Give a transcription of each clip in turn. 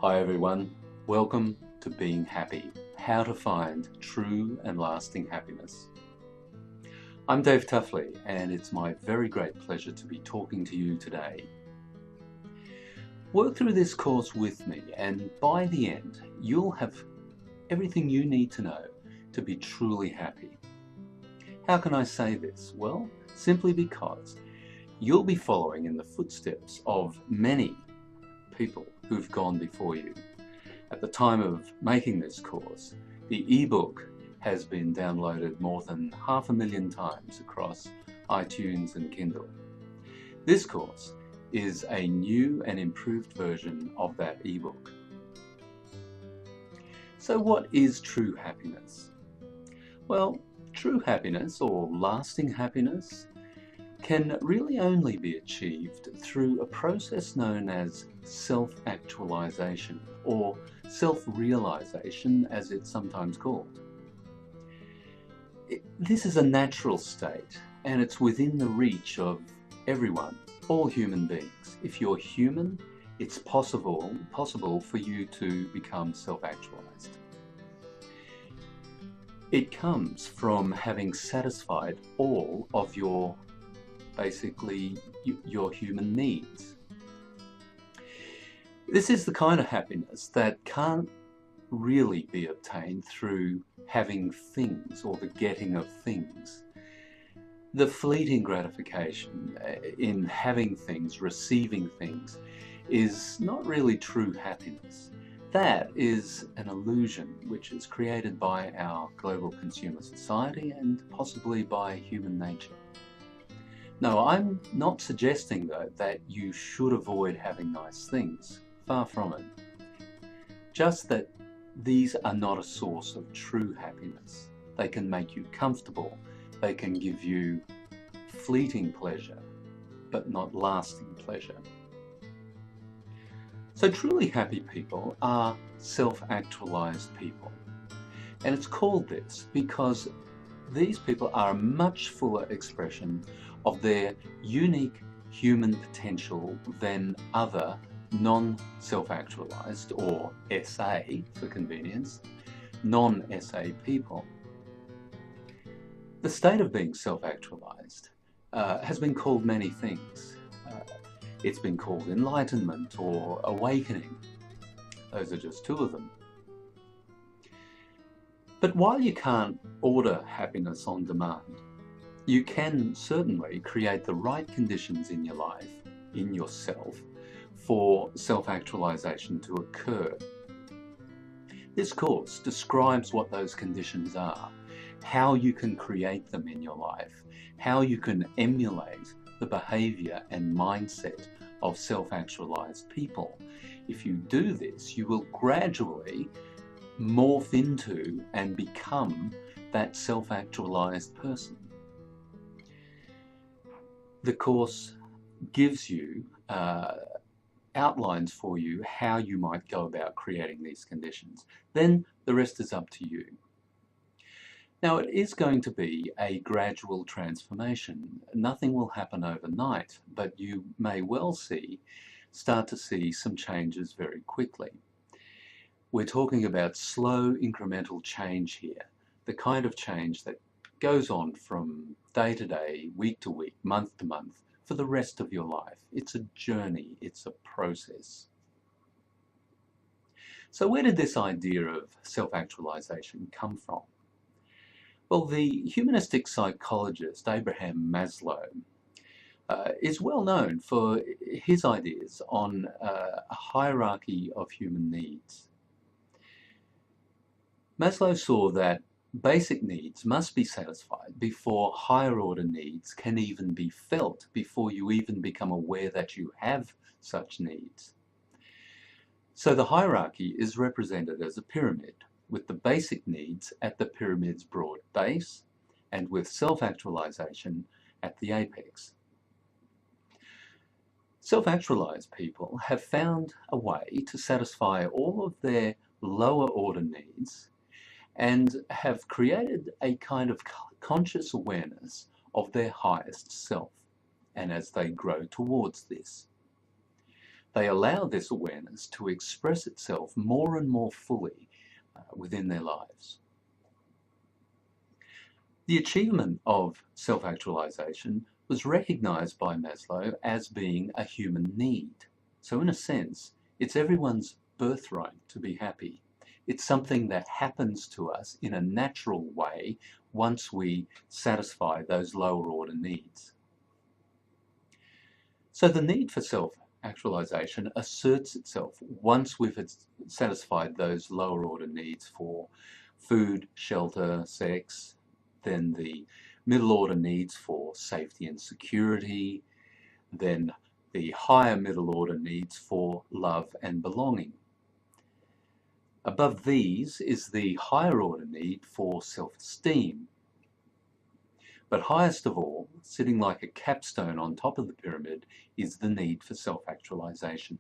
Hi everyone, welcome to Being Happy, how to find true and lasting happiness. I'm Dave Tuffley and it's my very great pleasure to be talking to you today. Work through this course with me and by the end you'll have everything you need to know to be truly happy. How can I say this? Well, simply because you'll be following in the footsteps of many people who've gone before you. At the time of making this course, the ebook has been downloaded more than 500,000 times across iTunes and Kindle. This course is a new and improved version of that ebook. So what is true happiness? Well, true happiness or lasting happiness can really only be achieved through a process known as self-actualization or self-realization as it's sometimes called. This is a natural state and it's within the reach of everyone, all human beings. If you're human, it's possible for you to become self-actualized. It comes from having satisfied all of your human needs. This is the kind of happiness that can't really be obtained through having things or the getting of things. The fleeting gratification in having things, receiving things, is not really true happiness. That is an illusion which is created by our global consumer society and possibly by human nature. No, I'm not suggesting though that you should avoid having nice things. Far from it. Just that these are not a source of true happiness. They can make you comfortable. They can give you fleeting pleasure, but not lasting pleasure. So truly happy people are self-actualized people. And it's called this because these people are a much fuller expression of their unique human potential than other non-self-actualized, or SA for convenience, non-SA people. The state of being self-actualized has been called many things. It's been called enlightenment or awakening. Those are just two of them. But while you can't order happiness on demand, you can certainly create the right conditions in your life, in yourself, for self-actualization to occur. This course describes what those conditions are, how you can create them in your life, how you can emulate the behavior and mindset of self-actualized people. If you do this, you will gradually morph into and become that self-actualized person. The course gives you outlines for you how you might go about creating these conditions. Then the rest is up to you. Now it is going to be a gradual transformation. Nothing will happen overnight, but you may well start to see some changes very quickly. We're talking about slow incremental change here, the kind of change that goes on from day to day, week to week, month to month, for the rest of your life. It's a journey, it's a process. So where did this idea of self-actualization come from? Well, the humanistic psychologist Abraham Maslow is well known for his ideas on a hierarchy of human needs. Maslow saw that basic needs must be satisfied before higher order needs can even be felt, before you even become aware that you have such needs. So the hierarchy is represented as a pyramid, with the basic needs at the pyramid's broad base and with self-actualization at the apex. Self-actualized people have found a way to satisfy all of their lower order needs and have created a kind of conscious awareness of their highest self, and as they grow towards this. they allow this awareness to express itself more and more fully within their lives. The achievement of self-actualization was recognized by Maslow as being a human need. So in a sense, it's everyone's birthright to be happy. It's something that happens to us in a natural way once we satisfy those lower order needs. So the need for self-actualization asserts itself once we've satisfied those lower order needs for food, shelter, sex, then the middle order needs for safety and security, then the higher middle order needs for love and belonging. Above these is the higher order need for self-esteem. But highest of all, sitting like a capstone on top of the pyramid, is the need for self-actualization.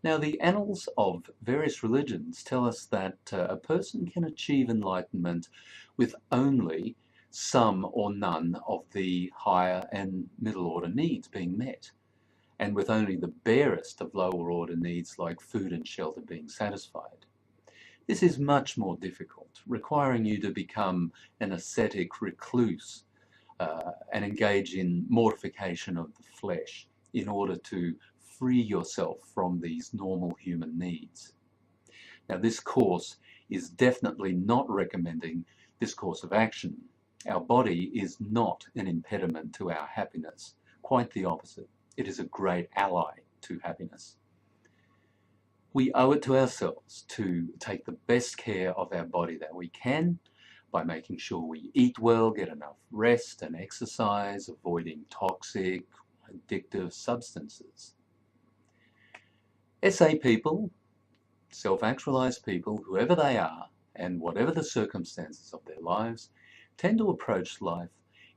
Now, the annals of various religions tell us that a person can achieve enlightenment with only some or none of the higher and middle order needs being met, and with only the barest of lower order needs like food and shelter being satisfied. This is much more difficult, requiring you to become an ascetic recluse and engage in mortification of the flesh in order to free yourself from these normal human needs. Now, this course is definitely not recommending this course of action. Our body is not an impediment to our happiness, quite the opposite. It is a great ally to happiness. We owe it to ourselves to take the best care of our body that we can by making sure we eat well, get enough rest and exercise, avoiding toxic, addictive substances. SA people, self-actualized people, whoever they are, and whatever the circumstances of their lives, tend to approach life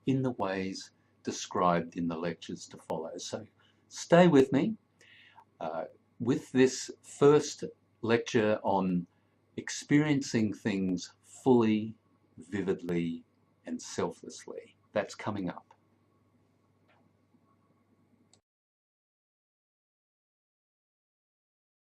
in the ways described in the lectures to follow. So stay with me with this first lecture on experiencing things fully, vividly, and selflessly. That's coming up.